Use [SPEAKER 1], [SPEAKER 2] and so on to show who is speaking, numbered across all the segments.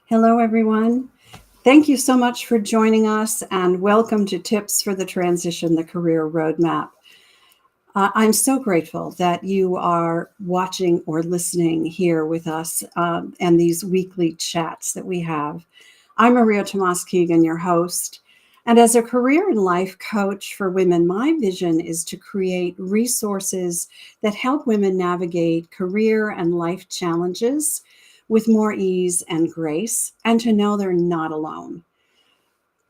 [SPEAKER 1] Hello, everyone. Thank you so much for joining us and welcome to Tips for the Transition, the Career Roadmap. I'm so grateful that you are watching or listening here with us and these weekly chats that we have. I'm Maria Tomás-Keegan, your host. And as a career and life coach for women, my vision is to create resources that help women navigate career and life challenges with more ease and grace, and to know they're not alone.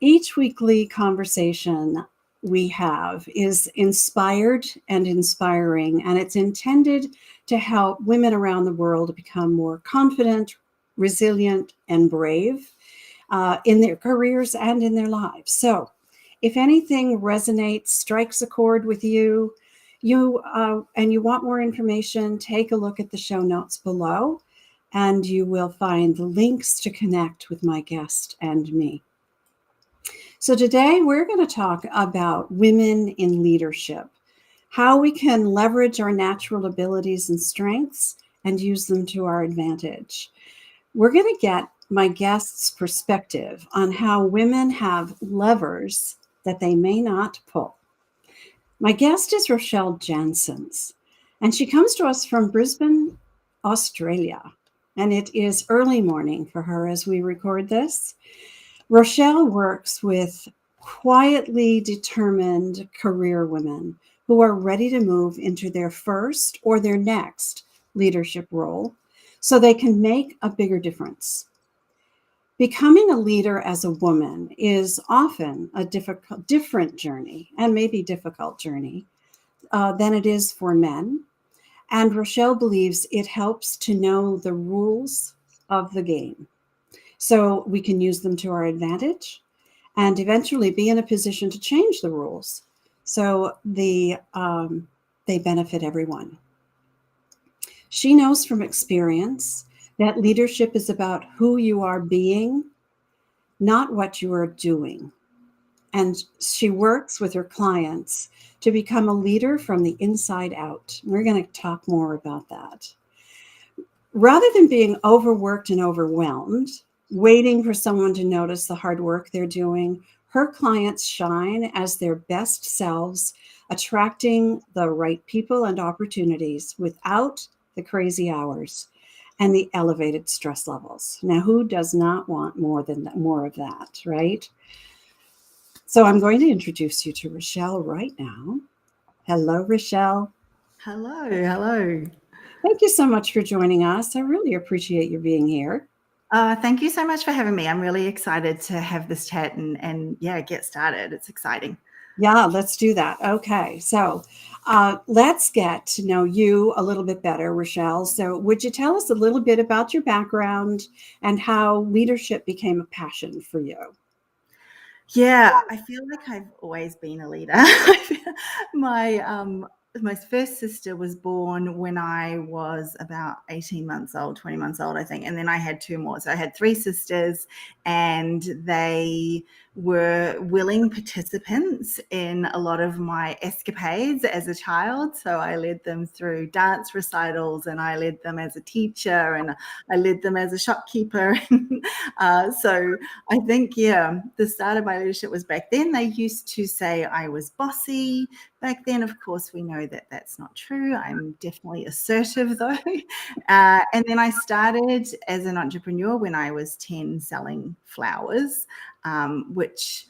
[SPEAKER 1] Each weekly conversation we have is inspired and inspiring, and it's intended to help women around the world become more confident, resilient, and brave in their careers and in their lives. So, if anything resonates, strikes a chord with you, and you want more information, take a look at the show notes below, and you will find the links to connect with my guest and me. So today we're going to talk about women in leadership, how we can leverage our natural abilities and strengths and use them to our advantage. We're going to get my guest's perspective on how women have levers that they may not pull. My guest is Rochelle Janssens, and she comes to us from Brisbane, Australia. And it is early morning for her as we record this. Rochelle works with quietly determined career women who are ready to move into their first or their next leadership role so they can make a bigger difference. Becoming a leader as a woman is often a different journey, and maybe difficult journey, than it is for men. And Rochelle believes it helps to know the rules of the game so we can use them to our advantage and eventually be in a position to change the rules so they benefit everyone. She knows from experience that leadership is about who you are being, not what you are doing. And she works with her clients to become a leader from the inside out. We're going to talk more about that. Rather than being overworked and overwhelmed, waiting for someone to notice the hard work they're doing, her clients shine as their best selves, attracting the right people and opportunities without the crazy hours and the elevated stress levels. Now, who does not want more of that, right? So I'm going to introduce you to Rochelle right now. Hello, Rochelle.
[SPEAKER 2] Hello.
[SPEAKER 1] Thank you so much for joining us. I really appreciate you being here.
[SPEAKER 2] Thank you so much for having me. I'm really excited to have this chat and get started. It's exciting.
[SPEAKER 1] Yeah, let's do that. Okay, so let's get to know you a little bit better, Rochelle. So would you tell us a little bit about your background and how leadership became a passion for you?
[SPEAKER 2] Yeah, I feel like I've always been a leader. My first sister was born when I was about 18 months old, 20 months old, I think. And then I had two more. So I had three sisters, and they were willing participants in a lot of my escapades as a child. So I led them through dance recitals, and I led them as a teacher, and I led them as a shopkeeper. So I think, the start of my leadership was back then. They used to say I was bossy back then. Of course, we know that that's not true. I'm definitely assertive, though. And then I started as an entrepreneur when I was 10 selling flowers, which,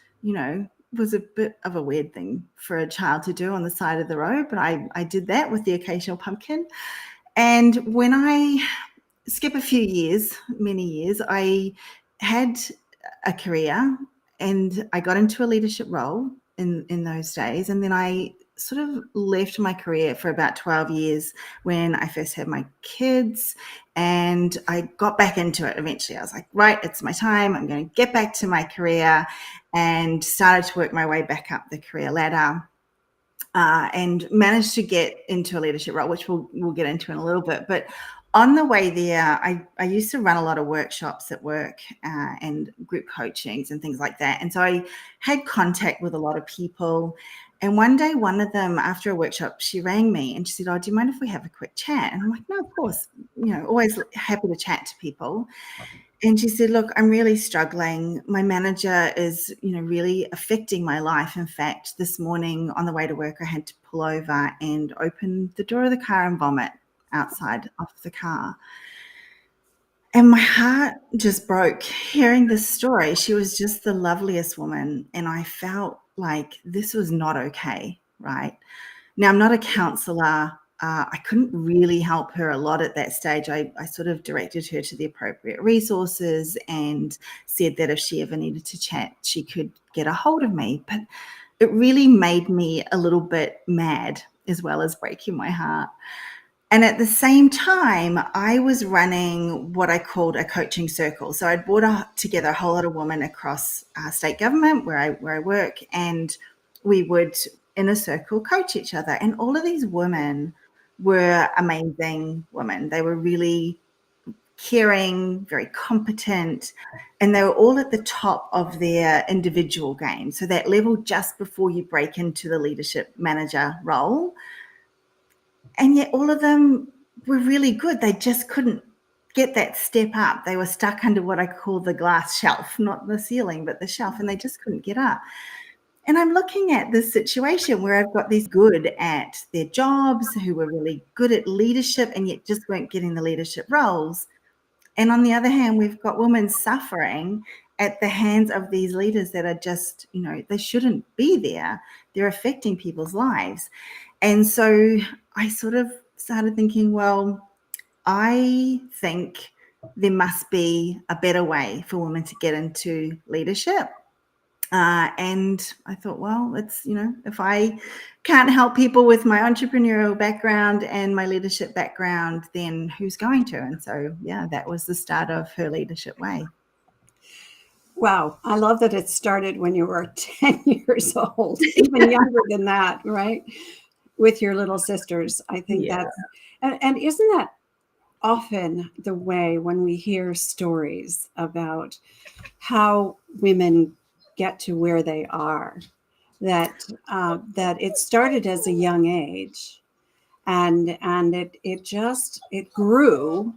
[SPEAKER 2] was a bit of a weird thing for a child to do on the side of the road. But I did that with the occasional pumpkin. And when I skip a few years, many years, I had a career and I got into a leadership role in those days. And then I sort of left my career for about 12 years when I first had my kids, and I got back into it eventually. I was like, right, it's my time. I'm going to get back to my career, and started to work my way back up the career ladder. And managed to get into a leadership role, which we'll get into in a little bit. But on the way there, I used to run a lot of workshops at work and group coachings and things like that. And so I had contact with a lot of people. And one day, one of them, after a workshop, she rang me and she said, "Oh, do you mind if we have a quick chat?" And I'm like, "No, of course. Always happy to chat to people." And she said, look, I'm really struggling. My manager is, really affecting my life. In fact, this morning on the way to work, I had to pull over and open the door of the car and vomit outside of the car. And my heart just broke hearing this story. She was just the loveliest woman. And I felt like this was not okay, right? Now, I'm not a counselor. I couldn't really help her a lot at that stage. I sort of directed her to the appropriate resources and said that if she ever needed to chat, she could get a hold of me. But it really made me a little bit mad, as well as breaking my heart. And at the same time, I was running what I called a coaching circle. So I'd brought together a whole lot of women across state government where I work, and we would, in a circle, coach each other. And all of these women were amazing women. They were really caring, very competent, and they were all at the top of their individual game. So that level just before you break into the leadership manager role. And yet all of them were really good. They just couldn't get that step up. They were stuck under what I call the glass shelf, not the ceiling, but the shelf, and they just couldn't get up. And I'm looking at this situation where I've got these good at their jobs, who were really good at leadership, and yet just weren't getting the leadership roles. And on the other hand, we've got women suffering at the hands of these leaders that are just, they shouldn't be there. They're affecting people's lives. And so I sort of started thinking, well, I think there must be a better way for women to get into leadership. And I thought, well, it's, if I can't help people with my entrepreneurial background and my leadership background, then who's going to? And so, yeah, that was the start of Her Leadership Way.
[SPEAKER 1] Wow. I love that it started when you were 10 years old, even younger than that, right? With your little sisters. I think that's, and isn't that often the way when we hear stories about how women get to where they are, that it started as a young age, and it grew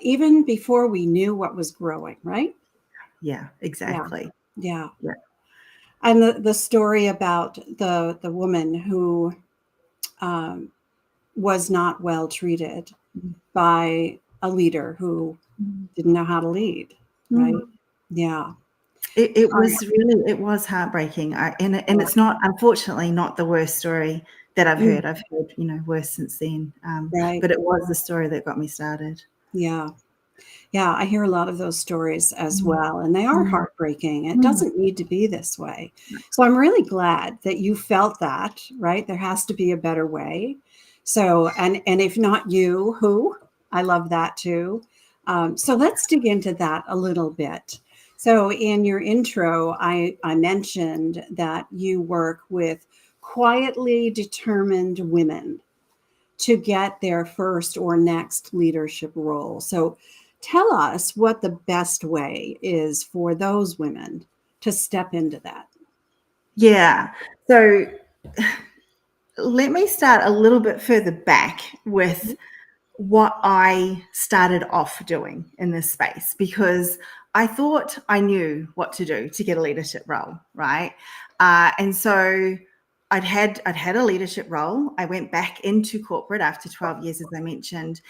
[SPEAKER 1] even before we knew what was growing, right?
[SPEAKER 2] Yeah, exactly.
[SPEAKER 1] Yeah. And the story about the woman who was not well treated by a leader who didn't know how to lead, right? Yeah.
[SPEAKER 2] It was heartbreaking. And it's not, unfortunately, not the worst story that I've heard. I've heard, worse since then.
[SPEAKER 1] Right.
[SPEAKER 2] But it was the story that got me started.
[SPEAKER 1] Yeah. Yeah, I hear a lot of those stories as well, and they are heartbreaking. It doesn't need to be this way. So I'm really glad that you felt that, right? There has to be a better way. So, and if not you, who? I love that too. So let's dig into that a little bit. So in your intro, I mentioned that you work with quietly determined women to get their first or next leadership role. So tell us what the best way is for those women to step into that.
[SPEAKER 2] Yeah. So let me start a little bit further back with what I started off doing in this space, because I thought I knew what to do to get a leadership role, right? And so I'd had a leadership role. I went back into corporate after 12 years, as I mentioned.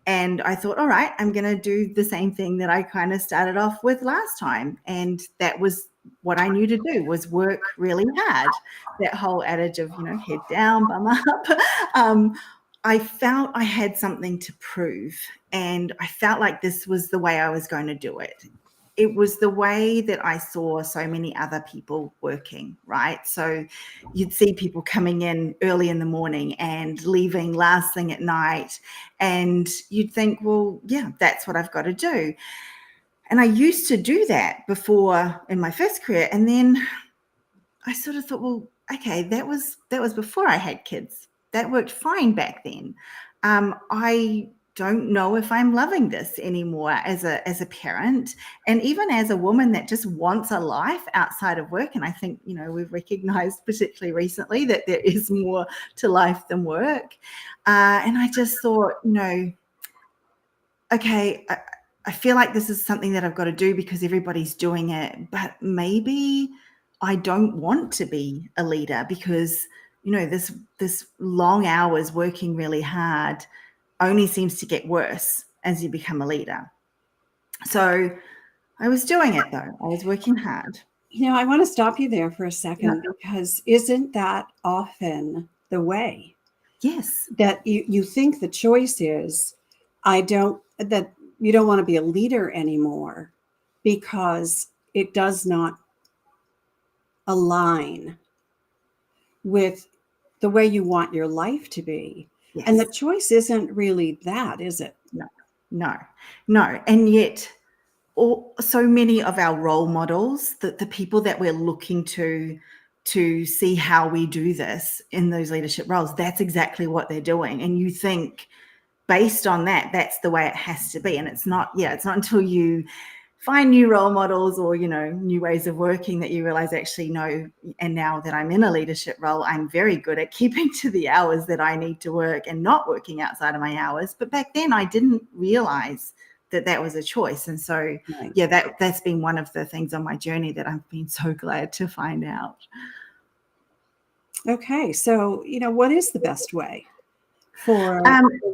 [SPEAKER 2] And I thought, all right, I'm going to do the same thing that I kind of started off with last time. And that was what I knew to do, was work really hard. That whole adage of, head down, bum up. I felt I had something to prove, and I felt like this was the way I was going to do it. It was the way that I saw so many other people working, right? So you'd see people coming in early in the morning and leaving last thing at night, and you'd think, well, yeah, that's what I've got to do. And I used to do that before in my first career, and then I sort of thought, well, okay, that was before I had kids. That worked fine back then. I don't know if I'm loving this anymore as a parent, and even as a woman that just wants a life outside of work. And I think, we've recognized, particularly recently, that there is more to life than work. And I just thought, okay, I feel like this is something that I've got to do because everybody's doing it, but maybe I don't want to be a leader because, this long hours working really hard only seems to get worse as you become a leader. So I was doing it though. I was working hard.
[SPEAKER 1] I want to stop you there for a second, because isn't that often the way?
[SPEAKER 2] Yes.
[SPEAKER 1] That you think the choice is, that you don't want to be a leader anymore because it does not align with the way you want your life to be.
[SPEAKER 2] Yes.
[SPEAKER 1] And the choice isn't really that, is it?
[SPEAKER 2] No. And yet so many of our role models, the people that we're looking to see how we do this in those leadership roles, that's exactly what they're doing. And you think based on that, that's the way it has to be. And it's not until you find new role models or, new ways of working that you realize, actually, no. And now that I'm in a leadership role, I'm very good at keeping to the hours that I need to work and not working outside of my hours. But back then I didn't realize that was a choice. And so,
[SPEAKER 1] Right.
[SPEAKER 2] that's been one of the things on my journey that I've been so glad to find out.
[SPEAKER 1] Okay. So, what is the best way for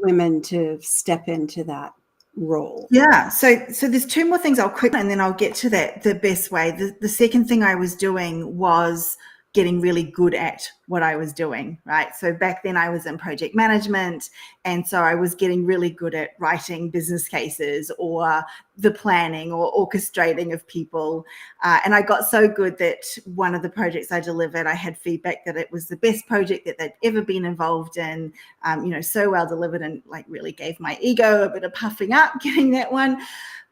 [SPEAKER 1] women to step into that role?
[SPEAKER 2] Yeah. So there's two more things I'll quickly, and then I'll get to that, the best way. The second thing I was doing was getting really good at what I was doing, right? So back then I was in project management, and so I was getting really good at writing business cases or the planning or orchestrating of people. And I got so good that one of the projects I delivered, I had feedback that it was the best project that they'd ever been involved in, so well delivered, and like really gave my ego a bit of puffing up getting that one.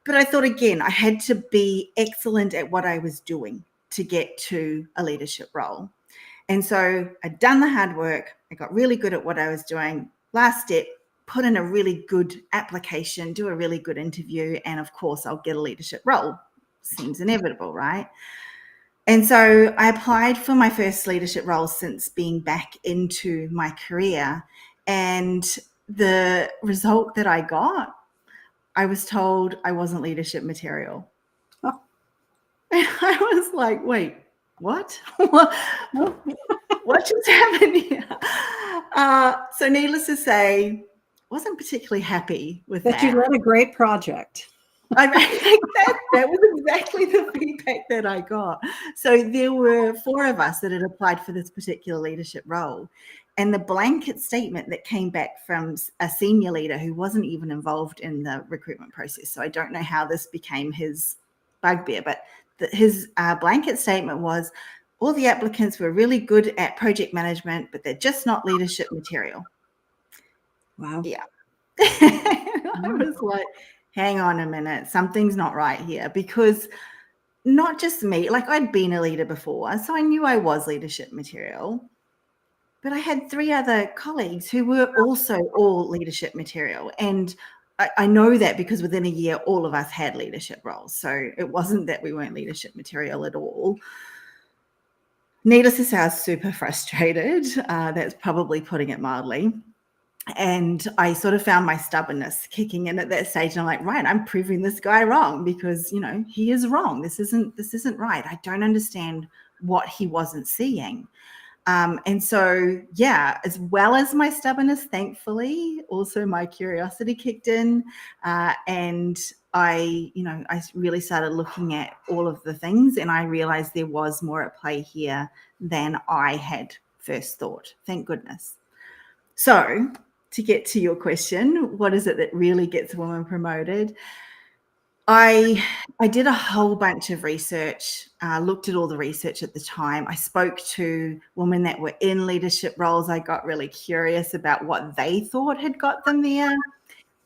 [SPEAKER 2] But I thought, again, I had to be excellent at what I was doing to get to a leadership role. And so I'd done the hard work. I got really good at what I was doing. Last step, put in a really good application, do a really good interview, and of course I'll get a leadership role. Seems inevitable, right? And so I applied for my first leadership role since being back into my career. And the result that I got, I was told I wasn't leadership material.
[SPEAKER 1] Oh.
[SPEAKER 2] And I was like, wait, what? What just happened here? So needless to say, wasn't particularly happy with that.
[SPEAKER 1] You led a great project.
[SPEAKER 2] That was exactly the feedback that I got. So there were 4 of us that had applied for this particular leadership role. And the blanket statement that came back from a senior leader who wasn't even involved in the recruitment process, so I don't know how this became his bugbear, but his blanket statement was, all the applicants were really good at project management, but they're just not leadership material.
[SPEAKER 1] Wow.
[SPEAKER 2] Yeah. I was like, hang on a minute, something's not right here, because not just me, like I'd been a leader before, so I knew I was leadership material, but I had 3 other colleagues who were also all leadership material. And I know that because within a year, all of us had leadership roles. So it wasn't that we weren't leadership material at all. Needless to say, I was super frustrated. That's probably putting it mildly. And I sort of found my stubbornness kicking in at that stage. And I'm like, right, I'm proving this guy wrong because, he is wrong. This isn't right. I don't understand what he wasn't seeing. And so, as well as my stubbornness, thankfully, also my curiosity kicked in. And I really started looking at all of the things, and I realized there was more at play here than I had first thought. Thank goodness. So to get to your question, what is it that really gets a woman promoted? I did a whole bunch of research, looked at all the research at the time. I spoke to women that were in leadership roles. I got really curious about what they thought had got them there.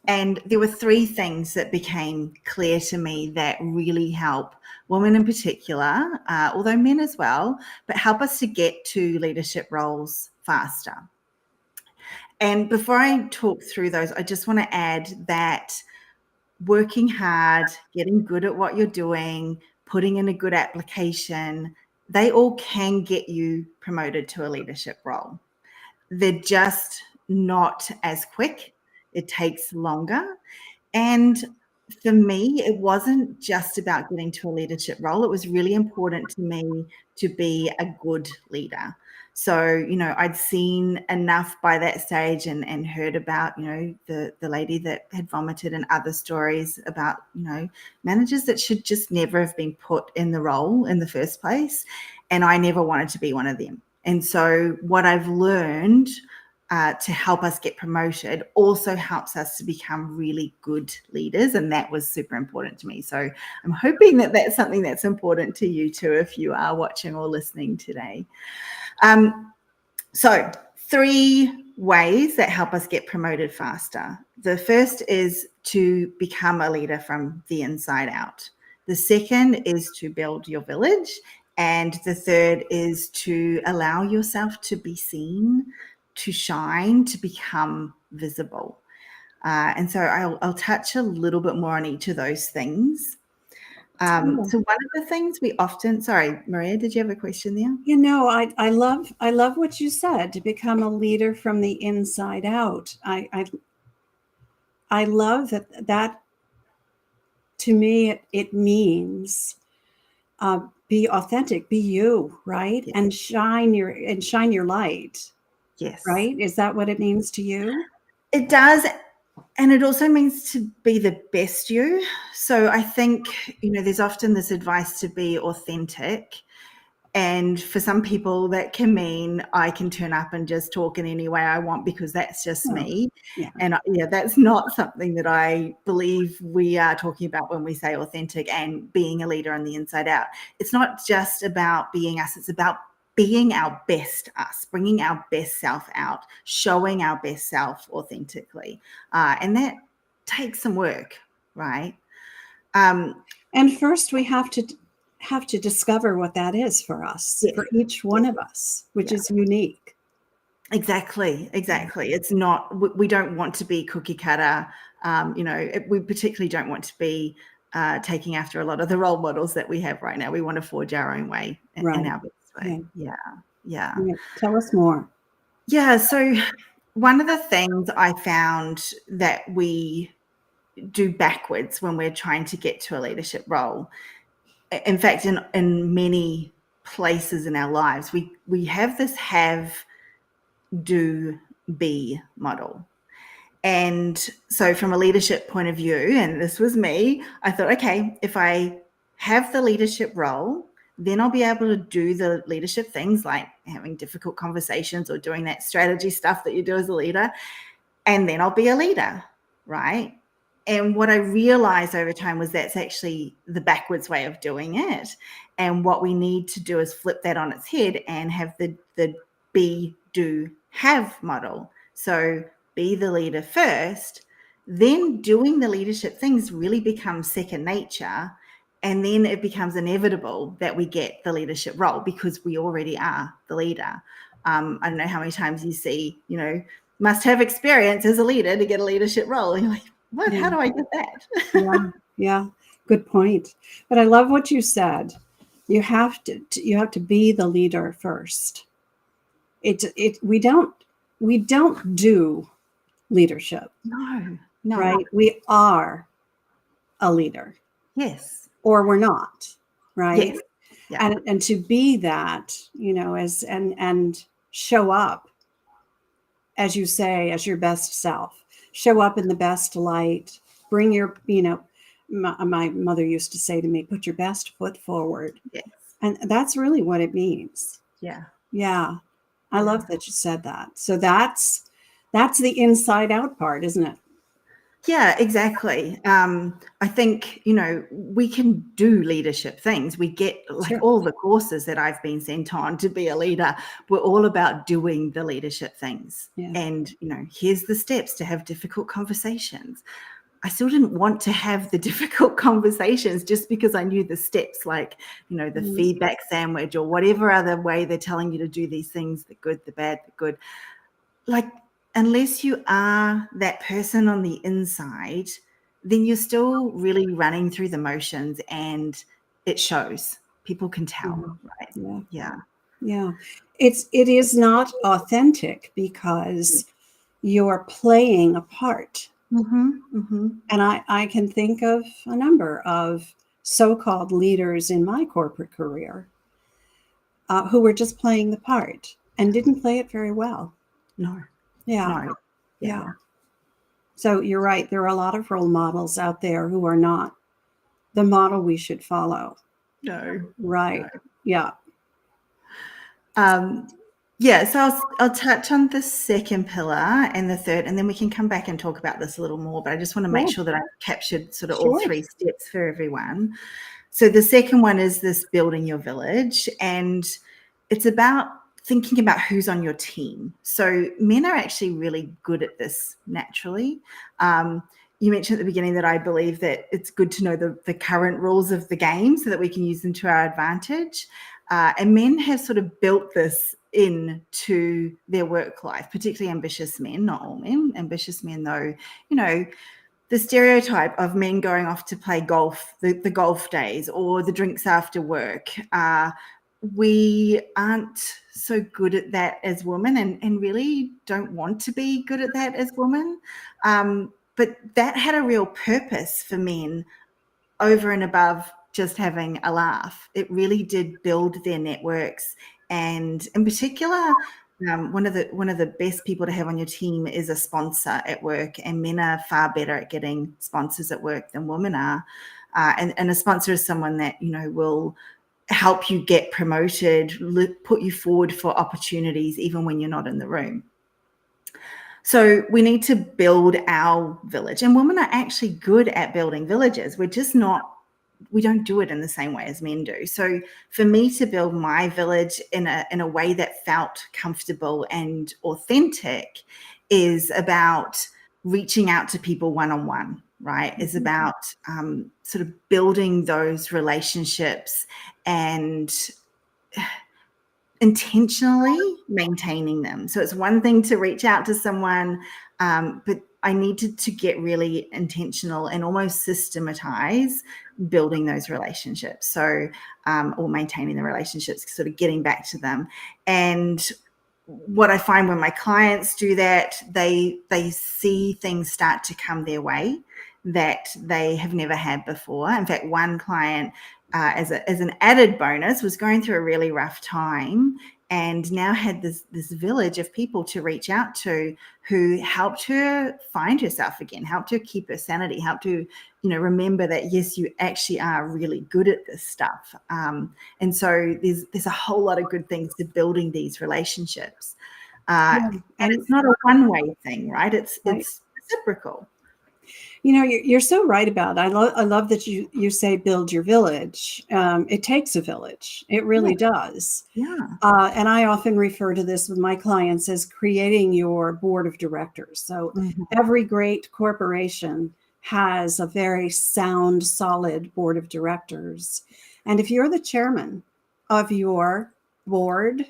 [SPEAKER 2] And there were 3 things that became clear to me that really help women in particular, although men as well, but help us to get to leadership roles faster. And before I talk through those, I just want to add that working hard, getting good at what you're doing, putting in a good application, they all can get you promoted to a leadership role. They're just not as quick. It takes longer. And for me, it wasn't just about getting to a leadership role. It was really important to me to be a good leader. So, I'd seen enough by that stage and heard about, the lady that had vomited and other stories about, managers that should just never have been put in the role in the first place. And I never wanted to be one of them. And so what I've learned to help us get promoted also helps us to become really good leaders. And that was super important to me. So I'm hoping that that's something that's important to you too, if you are watching or listening today. So 3 ways that help us get promoted faster. The first is to become a leader from the inside out. The second is to build your village. And the third is to allow yourself to be seen, to shine, to become visible. And so I'll touch a little bit more on each of those things. So one of the things we often, sorry, Maria, did you have a question there?
[SPEAKER 1] I love what you said, to become a leader from the inside out. I love that to me, it means be authentic, be you, right?
[SPEAKER 2] Yes.
[SPEAKER 1] And shine your light.
[SPEAKER 2] Yes.
[SPEAKER 1] Right? Is that what it means to you?
[SPEAKER 2] It does. And it also means to be the best you. So I think, there's often this advice to be authentic. And for some people, that can mean I can turn up and just talk in any way I want because that's just me.
[SPEAKER 1] Yeah.
[SPEAKER 2] And that's not something that I believe we are talking about when we say authentic and being a leader on the inside out. It's not just about being us. It's about being our best us, bringing our best self out, showing our best self authentically. And that takes some work, right?
[SPEAKER 1] And first we have to discover what that is for us, for each one of us, which is unique.
[SPEAKER 2] Exactly. It's not, we don't want to be cookie cutter. We particularly don't want to be taking after a lot of the role models that we have right now. We want to forge our own way and our best way. Yeah.
[SPEAKER 1] Tell us more.
[SPEAKER 2] Yeah. So one of the things I found that we do backwards when we're trying to get to a leadership role, in fact, in many places in our lives, we have this do, be model. And so from a leadership point of view, and this was me, I thought, okay, if I have the leadership role, then I'll be able to do the leadership things like having difficult conversations or doing that strategy stuff that you do as a leader. And then I'll be a leader, right? And what I realized over time was that's actually the backwards way of doing it. And what we need to do is flip that on its head and have the be, do, have model. So be the leader first, then doing the leadership things really becomes second nature. And then it becomes inevitable that we get the leadership role because we already are the leader. I don't know how many times you see, must have experience as a leader to get a leadership role. And you're like, what?
[SPEAKER 1] Yeah.
[SPEAKER 2] How do I get that?
[SPEAKER 1] Yeah. Good point. But I love what you said. You have to be the leader first. We don't do leadership.
[SPEAKER 2] No.
[SPEAKER 1] Right? We are a leader.
[SPEAKER 2] Yes.
[SPEAKER 1] Or we're not. Right?
[SPEAKER 2] Yes. Yeah.
[SPEAKER 1] And to be that, and show up, as you say, as your best self. Show up in the best light. Bring your, my mother used to say to me, put your best foot forward.
[SPEAKER 2] Yes.
[SPEAKER 1] And that's really what it means.
[SPEAKER 2] Yeah.
[SPEAKER 1] Yeah. I love that you said that. So that's the inside out part, isn't it?
[SPEAKER 2] Yeah, exactly. I think, we can do leadership things. We get all the courses that I've been sent on to be a leader. We're all about doing the leadership things.
[SPEAKER 1] Yeah.
[SPEAKER 2] And, here's the steps to have difficult conversations. I still didn't want to have the difficult conversations just because I knew the steps, like, the feedback sandwich or whatever other way they're telling you to do these things, the good, the bad, the good. Like, unless you are that person on the inside, then you're still really running through the motions and it shows. People can tell, right?
[SPEAKER 1] Yeah. It is not authentic because you're playing a part. And I can think of a number of so-called leaders in my corporate career who were just playing the part and didn't play it very well.
[SPEAKER 2] No.
[SPEAKER 1] Yeah.
[SPEAKER 2] No.
[SPEAKER 1] Yeah. So you're right. There are a lot of role models out there who are not the model we should follow.
[SPEAKER 2] No.
[SPEAKER 1] Right.
[SPEAKER 2] No.
[SPEAKER 1] Yeah.
[SPEAKER 2] So I'll touch on the second pillar and the third, and then we can come back and talk about this a little more, but I just want to make sure that I've captured sort of all three steps for everyone. So the second one is this building your village, and it's about thinking about who's on your team. So men are actually really good at this naturally. You mentioned at the beginning that I believe that it's good to know the current rules of the game so that we can use them to our advantage. And men have sort of built this into their work life, particularly ambitious men, not all men. Ambitious men, though, the stereotype of men going off to play golf, the golf days or the drinks after work, we aren't so good at that as women and really don't want to be good at that as women. But that had a real purpose for men over and above just having a laugh. It really did build their networks. And in particular, one of the best people to have on your team is a sponsor at work, and men are far better at getting sponsors at work than women are. And a sponsor is someone that, will help you get promoted, put you forward for opportunities, even when you're not in the room. So we need to build our village, and women are actually good at building villages. We don't do it in the same way as men do. So for me to build my village in a way that felt comfortable and authentic is about reaching out to people one-on-one, right? It's about sort of building those relationships and intentionally maintaining them. So it's one thing to reach out to someone, but I needed to get really intentional and almost systematize building those relationships. So, or maintaining the relationships, sort of getting back to them. And what I find when my clients do that, they see things start to come their way that they have never had before. In fact, one client, as an added bonus, was going through a really rough time and now had this village of people to reach out to who helped her find herself again, helped her keep her sanity, helped her, remember that, yes, you actually are really good at this stuff. And so there's a whole lot of good things to building these relationships. And it's not a one-way thing, right? It's reciprocal.
[SPEAKER 1] You're so right about it. I love that you say build your village. It takes a village. It really does.
[SPEAKER 2] Yeah.
[SPEAKER 1] And I often refer to this with my clients as creating your board of directors. So every great corporation has a very sound, solid board of directors. And if you're the chairman of your board,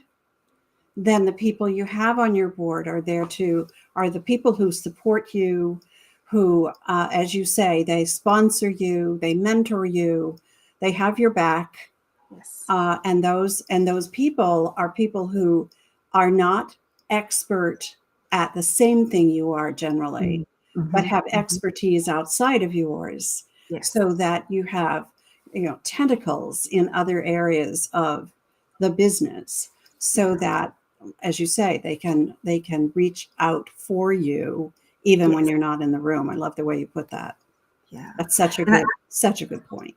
[SPEAKER 1] then the people you have on your board are the people who support you, who, as you say, they sponsor you, they mentor you, they have your back.
[SPEAKER 2] Yes.
[SPEAKER 1] And those people are people who are not expert at the same thing you are generally, but have expertise outside of yours, so that you have, tentacles in other areas of the business, so that, as you say, they can reach out for you even when you're not in the room. I love the way you put that.
[SPEAKER 2] Yeah,
[SPEAKER 1] that's such a good point.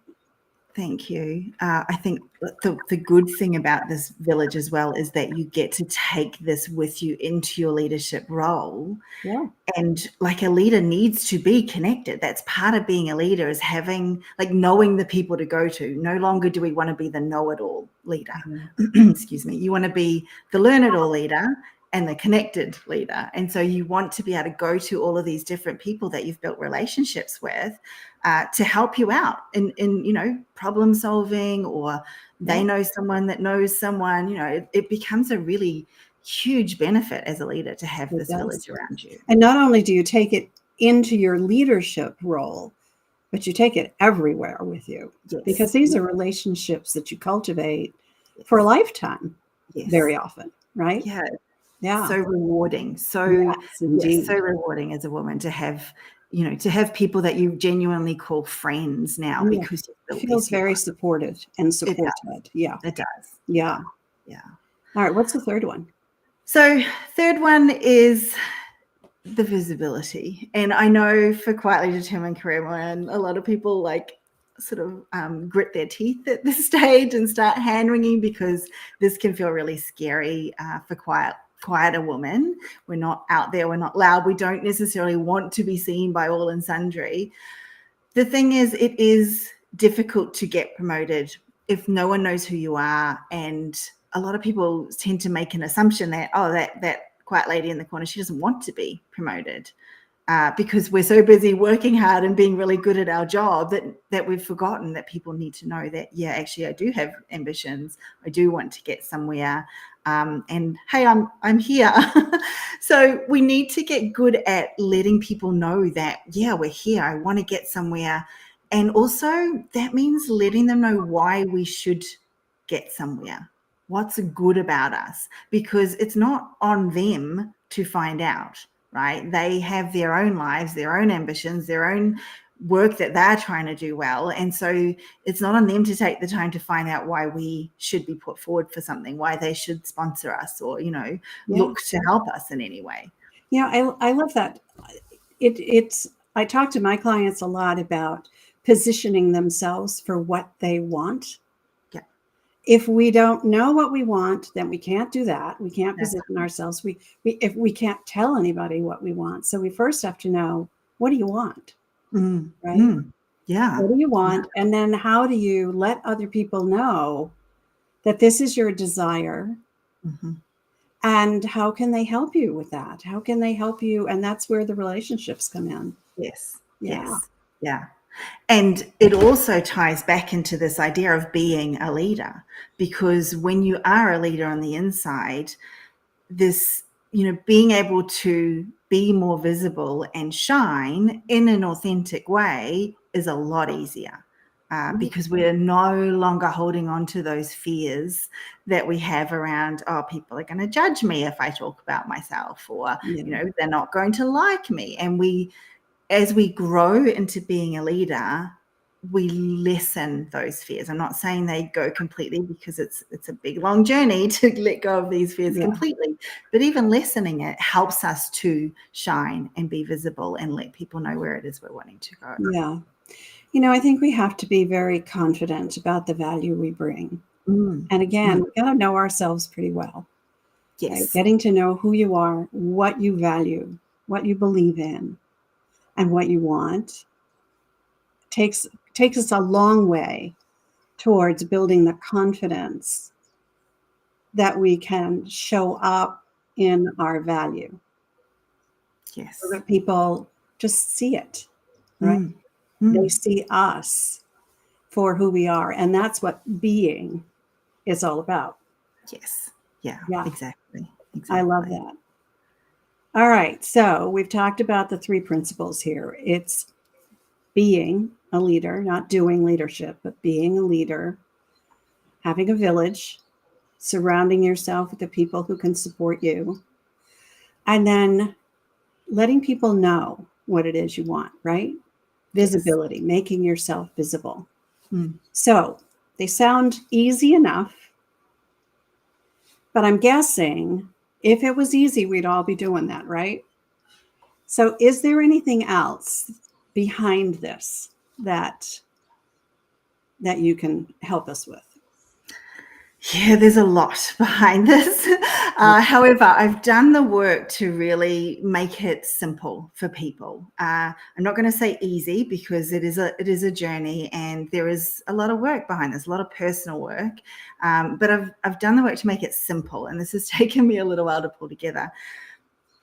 [SPEAKER 2] Thank you. I think the good thing about this village as well is that you get to take this with you into your leadership role.
[SPEAKER 1] Yeah.
[SPEAKER 2] And like, a leader needs to be connected. That's part of being a leader, is having, knowing the people to go to. No longer do we want to be the know-it-all leader. Excuse me. You want to be the learn-it-all leader and the connected leader. And so you want to be able to go to all of these different people that you've built relationships with to help you out in problem solving, or they know someone that knows someone. It becomes a really huge benefit as a leader to have this village around you.
[SPEAKER 1] And not only do you take it into your leadership role, but you take it everywhere with you, because these are relationships that you cultivate for a lifetime, very often, right?
[SPEAKER 2] Yeah. So rewarding. So rewarding as a woman to have to have people that you genuinely call friends now,
[SPEAKER 1] Yeah.
[SPEAKER 2] because you've built
[SPEAKER 1] Feels
[SPEAKER 2] this
[SPEAKER 1] very supported and supported. Yeah.
[SPEAKER 2] It does.
[SPEAKER 1] Yeah.
[SPEAKER 2] Yeah.
[SPEAKER 1] All right. What's the third one?
[SPEAKER 2] So third one is the visibility. And I know for Quietly Determined Career Women, a lot of people sort of grit their teeth at this stage and start hand wringing, because this can feel really scary for quieter women. We're not out there, we're not loud, we don't necessarily want to be seen by all and sundry. The thing is, it is difficult to get promoted if no one knows who you are. And a lot of people tend to make an assumption that, that quiet lady in the corner, she doesn't want to be promoted, because we're so busy working hard and being really good at our job that we've forgotten that people need to know that, yeah, actually I do have ambitions. I do want to get somewhere. And hey, I'm here. So we need to get good at letting people know that, yeah, we're here. I want to get somewhere. And also that means letting them know why we should get somewhere. What's good about us? Because it's not on them to find out, right? They have their own lives, their own ambitions, their own work that they're trying to do well. And so it's not on them to take the time to find out why we should be put forward for something, why they should sponsor us, or, look to help us in any way.
[SPEAKER 1] Yeah, I love that. It's I talk to my clients a lot about positioning themselves for what they want.
[SPEAKER 2] Yeah.
[SPEAKER 1] If we don't know what we want, then we can't do that. We can't position ourselves. If we can't tell anybody what we want. So we first have to know, what do you want? Right?
[SPEAKER 2] Yeah.
[SPEAKER 1] What do you want? Yeah. And then how do you let other people know that this is your desire?
[SPEAKER 2] Mm-hmm.
[SPEAKER 1] And how can they help you with that? How can they help you? And that's where the relationships come in.
[SPEAKER 2] Yes.
[SPEAKER 1] Yeah.
[SPEAKER 2] Yes. Yeah. And it also ties back into this idea of being a leader, because when you are a leader on the inside, this, being able to be more visible and shine in an authentic way is a lot easier, because we're no longer holding on to those fears that we have around, people are going to judge me if I talk about myself, or, they're not going to like me. And as we grow into being a leader, we lessen those fears. I'm not saying they go completely, because it's a big, long journey to let go of these fears completely. But even lessening it helps us to shine and be visible and let people know where it is we're wanting to go.
[SPEAKER 1] Yeah. I think we have to be very confident about the value we bring. And again, we got to know ourselves pretty well.
[SPEAKER 2] Yes.
[SPEAKER 1] Right? Getting to know who you are, what you value, what you believe in, and what you want takes us a long way towards building the confidence that we can show up in our value.
[SPEAKER 2] Yes.
[SPEAKER 1] So that people just see it, right? They see us for who we are. And that's what being is all about.
[SPEAKER 2] Yes. Yeah. Exactly.
[SPEAKER 1] I love that. All right. So we've talked about the three principles here. It's being a leader, not doing leadership, but being a leader, having a village, surrounding yourself with the people who can support you, and then letting people know what it is you want, right? Visibility, making yourself visible. So they sound easy enough, but I'm guessing if it was easy, we'd all be doing that, right? So is there anything else behind this that you can help us with?
[SPEAKER 2] Yeah, there's a lot behind this. However, I've done the work to really make it simple for people. I'm not going to say easy, because it is a journey, and there is a lot of work behind this, a lot of personal work. But I've done the work to make it simple, and this has taken me a little while to pull together.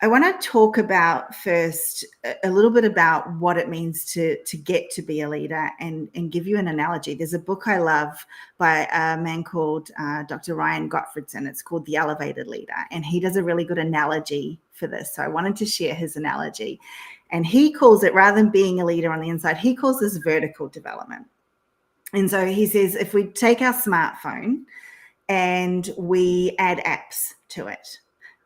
[SPEAKER 2] I want to talk about first a little bit about what it means to get to be a leader, and give you an analogy. There's a book I love by a man called Dr. Ryan Gottfredson. It's called The Elevated Leader, and he does a really good analogy for this. So I wanted to share his analogy. And he calls it, rather than being a leader on the inside, he calls this vertical development. And so he says, if we take our smartphone and we add apps to it,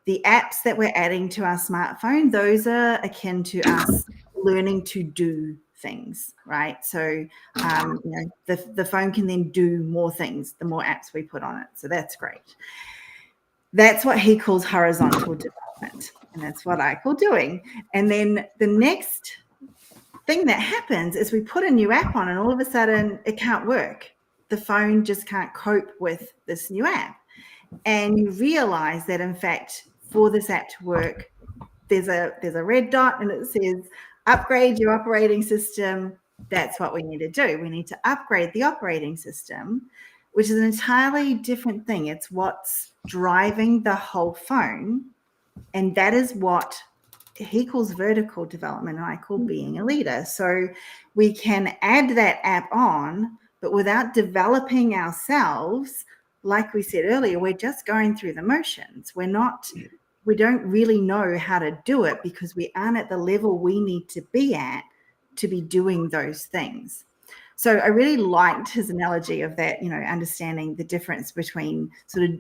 [SPEAKER 2] the apps that we're adding to our smartphone, those are akin to us learning to do things, right? So the phone can then do more things the more apps we put on it. So that's great. That's what he calls horizontal development, and that's what I call doing. And then the next thing that happens is we put a new app on and all of a sudden it can't work. The phone just can't cope with this new app. And you realize that, in fact, for this app to work, there's a red dot and it says upgrade your operating system. That's what we need to do. We need to upgrade the operating system, which is an entirely different thing. It's what's driving the whole phone. And that is what he calls vertical development and I call being a leader. So we can add that app on, but without developing ourselves, like we said earlier, we're just going through the motions. We don't really know how to do it because we aren't at the level we need to be at to be doing those things. So I really liked his analogy of that, understanding the difference between sort of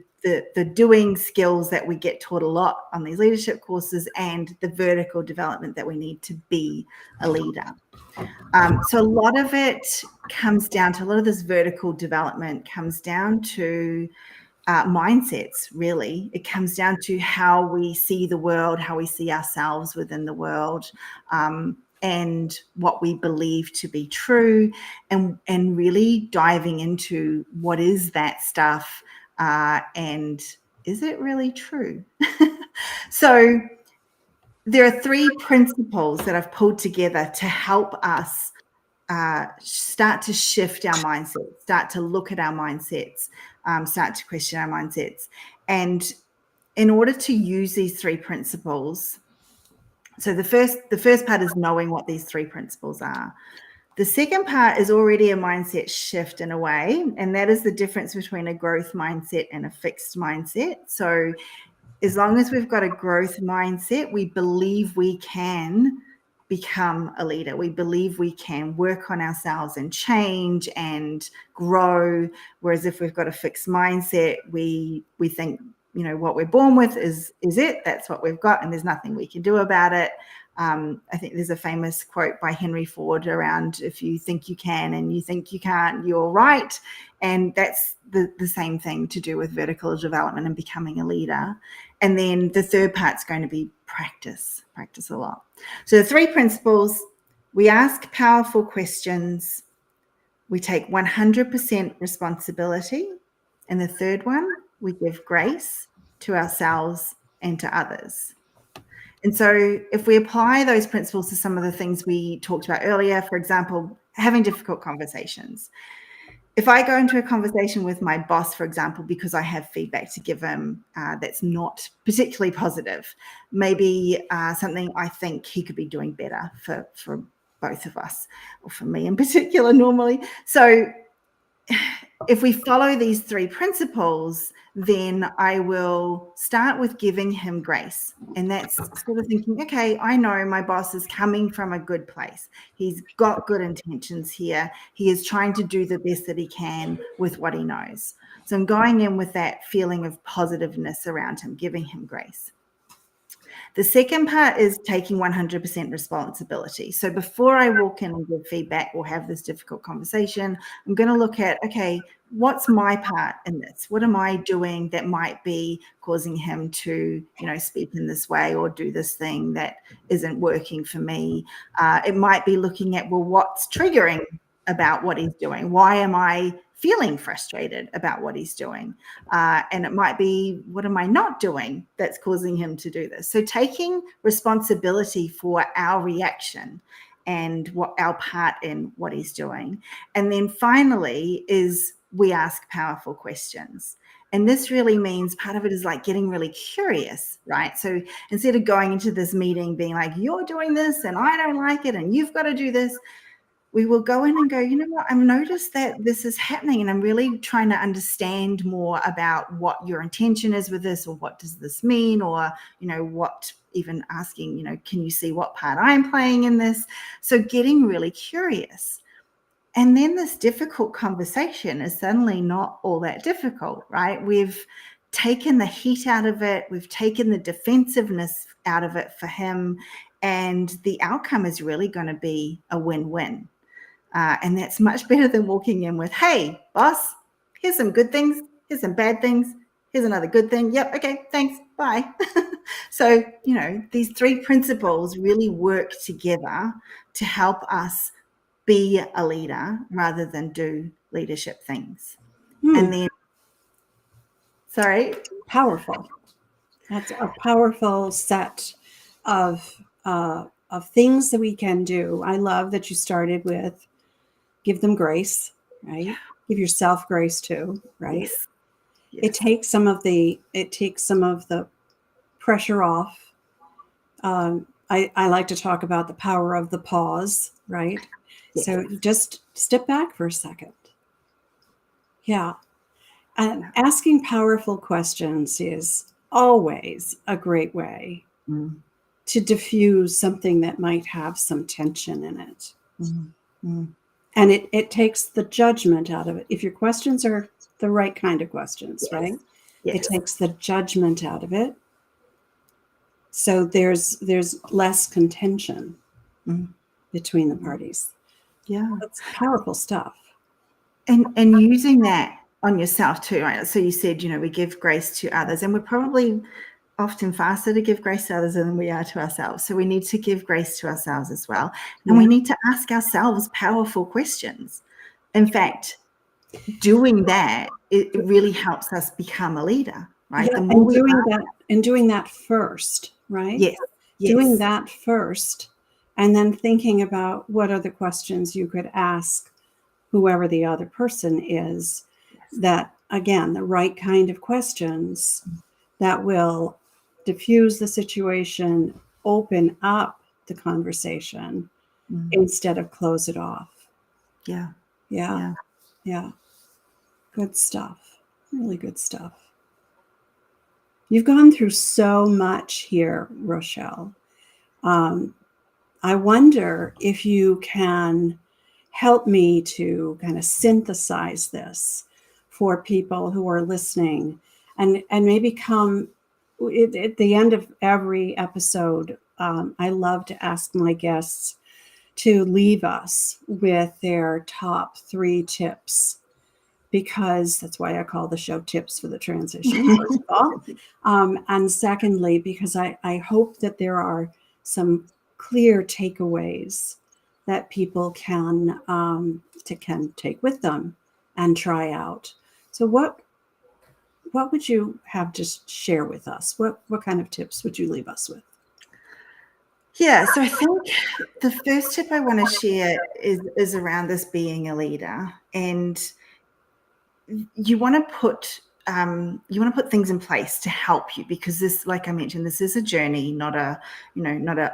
[SPEAKER 2] the doing skills that we get taught a lot on these leadership courses and the vertical development that we need to be a leader. So a lot of it comes down to, a lot of this vertical development comes down to mindsets, really. It comes down to how we see the world, how we see ourselves within the world, and what we believe to be true, and really diving into what is that stuff, and is it really true? So there are 3 principles that I've pulled together to help us start to shift our mindset, start to look at our mindsets, start to question our mindsets. And in order to use these 3 principles, so the first part is knowing what these 3 principles are. The second part is already a mindset shift in a way, and that is the difference between a growth mindset and a fixed mindset. So as long as we've got a growth mindset, we believe we can become a leader. We believe we can work on ourselves and change and grow. Whereas if we've got a fixed mindset, we think, what we're born with is it. That's what we've got, and there's nothing we can do about it. I think there's a famous quote by Henry Ford around, if you think you can and you think you can't, you're right. And that's the same thing to do with vertical development and becoming a leader. And then the third part's going to be practice a lot. So the 3 principles: we ask powerful questions, we take 100% responsibility, and the third one, we give grace to ourselves and to others. And so if we apply those principles to some of the things we talked about earlier, for example, having difficult conversations. If I go into a conversation with my boss, for example, because I have feedback to give him that's not particularly positive, maybe something I think he could be doing better for both of us, or for me in particular normally. So if we follow these 3 principles, then I will start with giving him grace. And that's sort of thinking, okay, I know my boss is coming from a good place. He's got good intentions here. He is trying to do the best that he can with what he knows. So I'm going in with that feeling of positiveness around him, giving him grace. The second part is taking 100% responsibility. So before I walk in and give feedback or have this difficult conversation, I'm going to look at, okay, what's my part in this? What am I doing that might be causing him to, speak in this way or do this thing that isn't working for me? It might be looking at, well, what's triggering about what he's doing? Why am I feeling frustrated about what he's doing? And it might be, what am I not doing that's causing him to do this? So taking responsibility for our reaction and what our part in what he's doing. And then finally is we ask powerful questions. And this really means part of it is like getting really curious, right? So instead of going into this meeting being like, you're doing this and I don't like it and you've got to do this, we will go in and go, you know what, I've noticed that this is happening and I'm really trying to understand more about what your intention is with this, or what does this mean, or, what, even asking, can you see what part I'm playing in this? So getting really curious. And then this difficult conversation is suddenly not all that difficult, right? We've taken the heat out of it. We've taken the defensiveness out of it for him. and the outcome is really going to be a win-win. And that's much better than walking in with, hey, boss, here's some good things, here's some bad things, here's another good thing. Yep, okay, thanks, bye. So, these 3 principles really work together to help us be a leader rather than do leadership things. And then,
[SPEAKER 1] powerful. That's a powerful set of things that we can do. I love that you started with give them grace, right? Yeah. Give yourself grace too, right?
[SPEAKER 2] Yes. Yes.
[SPEAKER 1] It takes some of the pressure off. I like to talk about the power of the pause, right? Yes. So just step back for a second. Yeah. And asking powerful questions is always a great way to diffuse something that might have some tension in it. And it takes the judgment out of it. If your questions are the right kind of questions, right? Yes. It takes the judgment out of it. So there's less contention between the parties.
[SPEAKER 2] Yeah.
[SPEAKER 1] That's powerful stuff.
[SPEAKER 2] And using that on yourself too, right? So you said, we give grace to others, and we're probably often faster to give grace to others than we are to ourselves. So we need to give grace to ourselves as well. And we need to ask ourselves powerful questions. In fact, doing that, it really helps us become a leader, right?
[SPEAKER 1] Yeah, and doing that first, right?
[SPEAKER 2] Yes.
[SPEAKER 1] Doing that first, and then thinking about what are the questions you could ask whoever the other person is, that, again, the right kind of questions that will diffuse the situation, open up the conversation instead of close it off. Yeah. Good stuff. Really good stuff. You've gone through so much here, Rochelle. I wonder if you can help me to kind of synthesize this for people who are listening, and maybe come at the end of every episode. I love to ask my guests to leave us with their top 3 tips, because that's why I call the show Tips for the Transition, first of all. And secondly, because I hope that there are some clear takeaways that people can take with them and try out. So what would you have to share with us? What kind of tips would you leave us with?
[SPEAKER 2] Yeah, so I think the first tip I want to share is around this being a leader, and you want to put things in place to help you, because this, like I mentioned, this is a journey, not a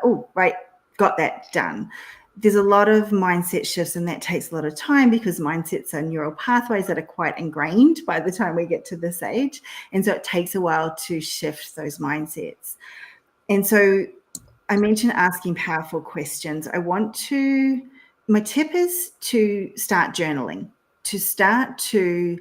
[SPEAKER 2] oh, right, got that done. There's a lot of mindset shifts, and that takes a lot of time, because mindsets are neural pathways that are quite ingrained by the time we get to this age. And so it takes a while to shift those mindsets. And so I mentioned asking powerful questions. My tip is to start journaling, to start to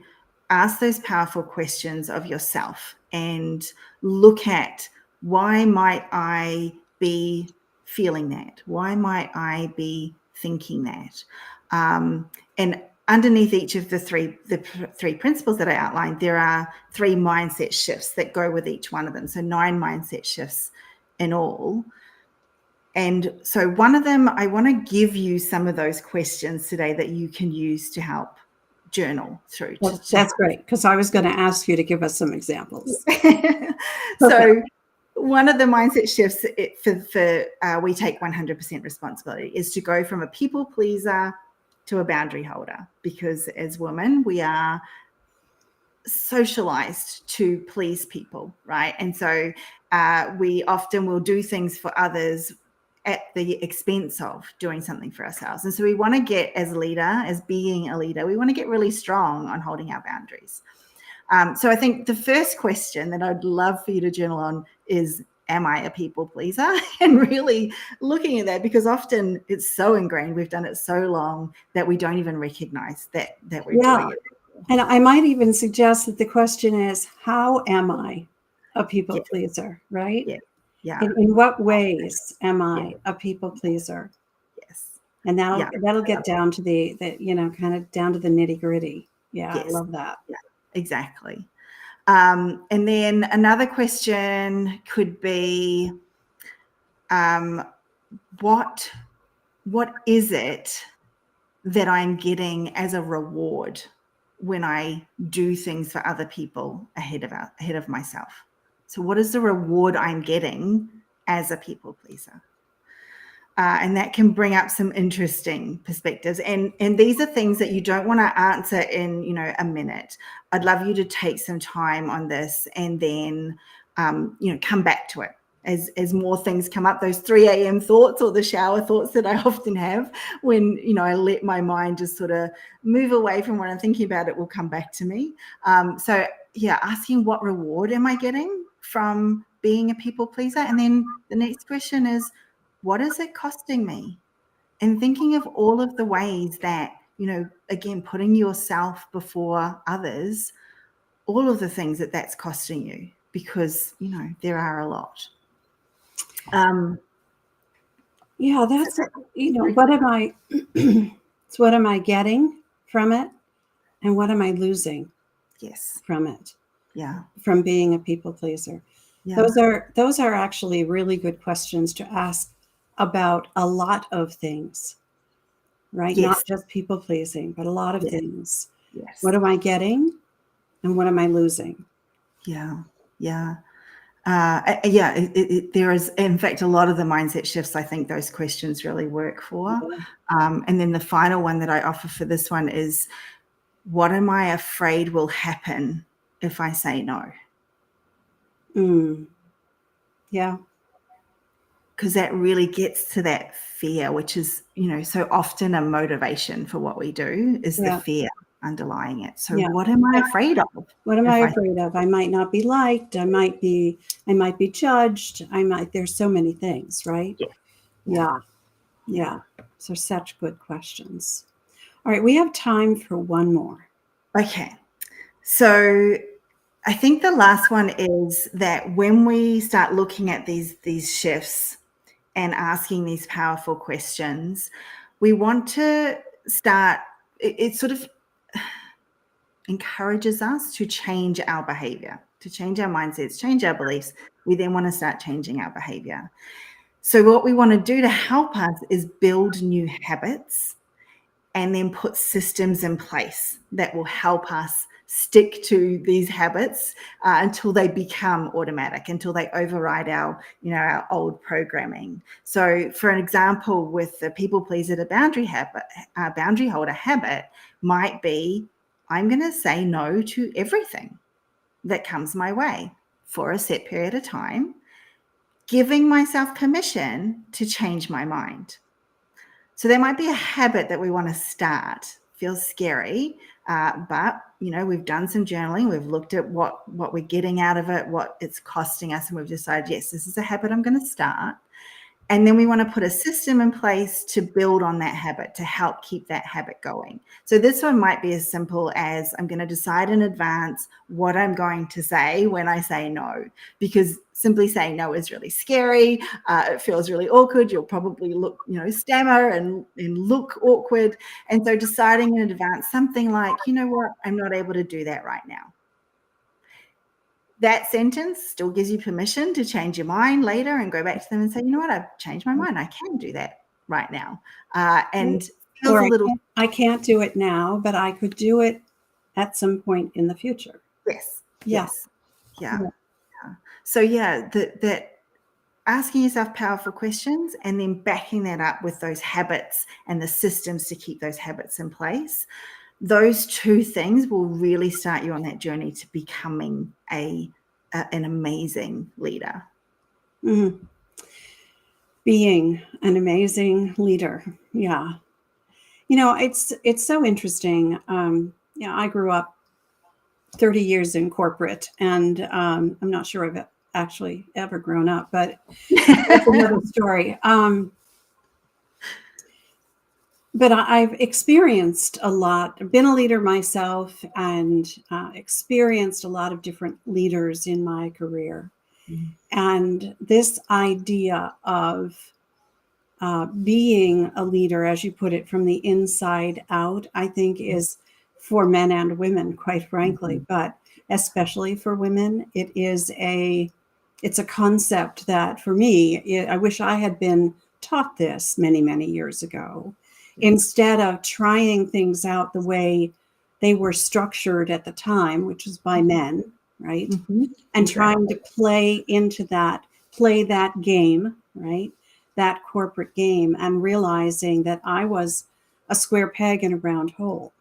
[SPEAKER 2] ask those powerful questions of yourself and look at, why might I be feeling that? Why might I be thinking that? And underneath each of the three principles that I outlined, there are 3 mindset shifts that go with each one of them. So 9 mindset shifts in all. And so one of them, I want to give you some of those questions today that you can use to help journal through.
[SPEAKER 1] That's great, because I was going to ask you to give us some examples.
[SPEAKER 2] So one of the mindset shifts for we take 100% responsibility is to go from a people pleaser to a boundary holder, because as women, we are socialized to please people, right? And so we often will do things for others at the expense of doing something for ourselves. And so we want to get, as being a leader, we want to get really strong on holding our boundaries. So I think the first question that I'd love for you to journal on is, am I a people pleaser? And really looking at that, because often it's so ingrained, we've done it so long that we don't even recognize that we're doing it.
[SPEAKER 1] And I might even suggest that the question is, how am I a people pleaser, right?
[SPEAKER 2] Yeah. Yeah.
[SPEAKER 1] In what ways am I a people pleaser?
[SPEAKER 2] Yes.
[SPEAKER 1] And that'll
[SPEAKER 2] Yeah.
[SPEAKER 1] get down to the kind of down to the nitty gritty. Yeah, I
[SPEAKER 2] Yes.
[SPEAKER 1] love that.
[SPEAKER 2] Yeah, exactly. And then another question could be, what is it that I'm getting as a reward when I do things for other people ahead of myself? So what is the reward I'm getting as a people pleaser? And that can bring up some interesting perspectives. And these are things that you don't want to answer in, a minute. I'd love you to take some time on this and then, come back to it as more things come up, those 3 a.m. thoughts or the shower thoughts that I often have when, I let my mind just sort of move away from what I'm thinking about, it will come back to me. So yeah, asking what reward am I getting from being a people pleaser? And then the next question is, what is it costing me? And thinking of all of the ways that, again, putting yourself before others, all of the things that that's costing you, because, there are a lot.
[SPEAKER 1] Yeah, that's what am I it's what am I getting from it, and what am I losing
[SPEAKER 2] Yes.
[SPEAKER 1] from it?
[SPEAKER 2] Yeah.
[SPEAKER 1] From being a people pleaser.
[SPEAKER 2] Yeah.
[SPEAKER 1] Those are actually really good questions to ask about a lot of things, right?
[SPEAKER 2] Yes.
[SPEAKER 1] Not just people pleasing, but a lot of things.
[SPEAKER 2] Yes.
[SPEAKER 1] What am I getting, and what am I losing?
[SPEAKER 2] Yeah. Yeah. There is, in fact, a lot of the mindset shifts I think those questions really work for. And then the final one that I offer for this one is, what am I afraid will happen if I say no?
[SPEAKER 1] Yeah.
[SPEAKER 2] Because that really gets to that fear, which is, so often a motivation for what we do, is the fear underlying it. So what am I afraid of?
[SPEAKER 1] What am I afraid of? I might not be liked. I might be judged. There's so many things, right? Yeah. So such good questions. All right. We have time for one more.
[SPEAKER 2] Okay. So I think the last one is that when we start looking at these shifts and asking these powerful questions, we want to start, it sort of encourages us to change our behavior, to change our mindsets, change our beliefs. We then want to start changing our behavior. So what we want to do to help us is build new habits and then put systems in place that will help us stick to these habits until they become automatic, until they override our old programming. So for an example, with the people pleaser to boundary holder habit might be, I'm going to say no to everything that comes my way for a set period of time, giving myself permission to change my mind. So there might be a habit that we want to start. Feels scary, but we've done some journaling. We've looked at what we're getting out of it, what it's costing us, and we've decided, yes, this is a habit I'm going to start. And then we want to put a system in place to build on that habit, to help keep that habit going. So this one might be as simple as, I'm going to decide in advance what I'm going to say when I say no, because simply saying no is really scary. It feels really awkward. You'll probably look, stammer and look awkward. And so deciding in advance something like, you know what, I'm not able to do that right now. That sentence still gives you permission to change your mind later and go back to them and say, you know what, I've changed my mind. I can do that right now. And feels
[SPEAKER 1] or
[SPEAKER 2] a little.
[SPEAKER 1] I can't do it now, but I could do it at some point in the future.
[SPEAKER 2] Yes.
[SPEAKER 1] Yeah.
[SPEAKER 2] So that asking yourself powerful questions and then backing that up with those habits and the systems to keep those habits in place. Those two things will really start you on that journey to becoming an amazing leader.
[SPEAKER 1] Mm-hmm. Being an amazing leader. Yeah. It's so interesting. I grew up 30 years in corporate, and I'm not sure I've actually ever grown up, but that's another story. But I've experienced a lot, been a leader myself, and experienced a lot of different leaders in my career. And this idea of being a leader, as you put it, from the inside out, I think is for men and women, quite frankly, but especially for women, it's a concept that for me, I wish I had been taught this many, many years ago, instead of trying things out the way they were structured at the time, which was by men, right? And trying to play that game, right? That corporate game, and realizing that I was a square peg in a round hole.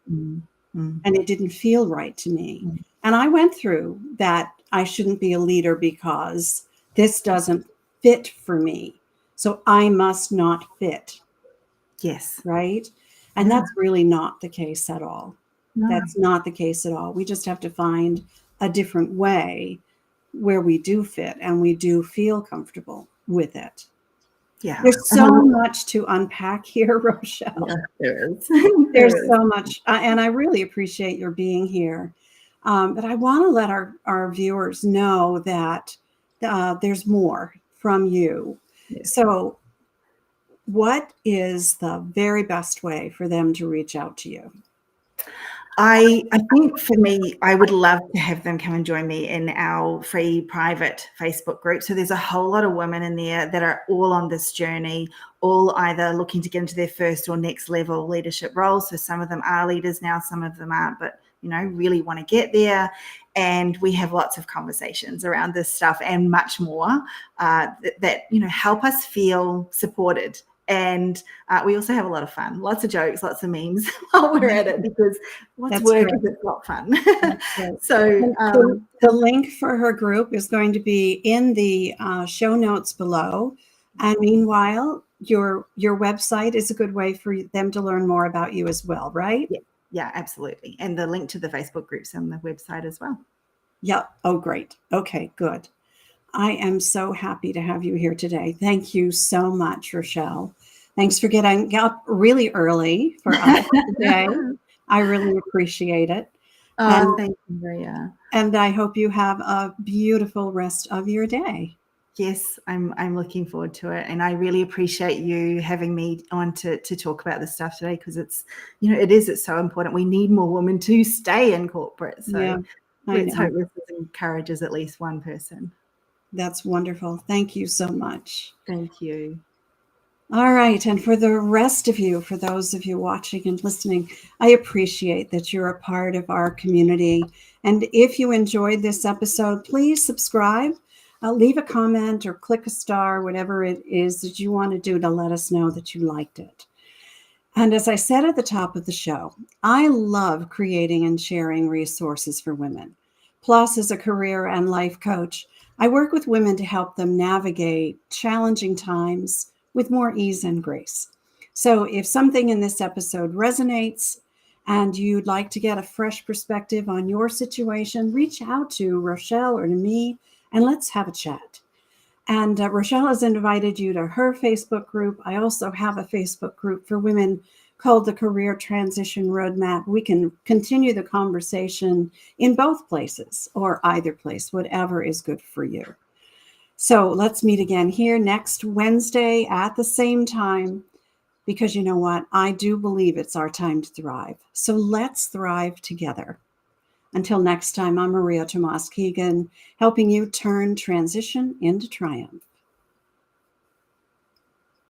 [SPEAKER 1] And it didn't feel right to me. And I went through that. I shouldn't be a leader because this doesn't fit for me. So I must not fit.
[SPEAKER 2] Yes.
[SPEAKER 1] Right. And that's really not the case at all.
[SPEAKER 2] No.
[SPEAKER 1] That's not the case at all. We just have to find a different way where we do fit and we do feel comfortable with it.
[SPEAKER 2] Yeah.
[SPEAKER 1] There's so much to unpack here, Rochelle.
[SPEAKER 2] Yeah, there is.
[SPEAKER 1] There's so much. And I really appreciate your being here. But I want to let our viewers know that there's more from you.
[SPEAKER 2] Yes.
[SPEAKER 1] So what is the very best way for them to reach out to you?
[SPEAKER 2] I think for me, I would love to have them come and join me in our free private Facebook group. So there's a whole lot of women in there that are all on this journey, all either looking to get into their first or next level leadership roles. So some of them are leaders now, some of them aren't, but really want to get there. And we have lots of conversations around this stuff and much more that help us feel supported. And we also have a lot of fun, lots of jokes, lots of memes while we're at it, because what's work if it's not fun? So
[SPEAKER 1] the link for her group is going to be in the show notes below. And meanwhile, your website is a good way for them to learn more about you as well, right?
[SPEAKER 2] Yeah, absolutely. And the link to the Facebook groups on the website as well.
[SPEAKER 1] Yeah. Oh, great. Okay, good. I am so happy to have you here today. Thank you so much, Rochelle. Thanks for getting up really early for us today. I really appreciate it.
[SPEAKER 2] Thank you, Maria.
[SPEAKER 1] And I hope you have a beautiful rest of your day.
[SPEAKER 2] Yes, I'm looking forward to it. And I really appreciate you having me on to talk about this stuff today, because it's so important. We need more women to stay in corporate. So let's hope this encourages at least one person.
[SPEAKER 1] That's wonderful. Thank you so much.
[SPEAKER 2] Thank you.
[SPEAKER 1] All right. And for the rest of you, for those of you watching and listening, I appreciate that you're a part of our community. And if you enjoyed this episode, please subscribe, leave a comment or click a star, whatever it is that you want to do to let us know that you liked it. And as I said at the top of the show, I love creating and sharing resources for women. Plus, as a career and life coach, I work with women to help them navigate challenging times with more ease and grace. So if something in this episode resonates and you'd like to get a fresh perspective on your situation, reach out to Rochelle or to me and let's have a chat. And Rochelle has invited you to her Facebook group. I also have a Facebook group for women called the Career Transition Roadmap. We can continue the conversation in both places or either place, whatever is good for you. So let's meet again here next Wednesday at the same time, because you know what? I do believe it's our time to thrive. So let's thrive together. Until next time, I'm Maria Tomás-Keegan, helping you turn transition into triumph.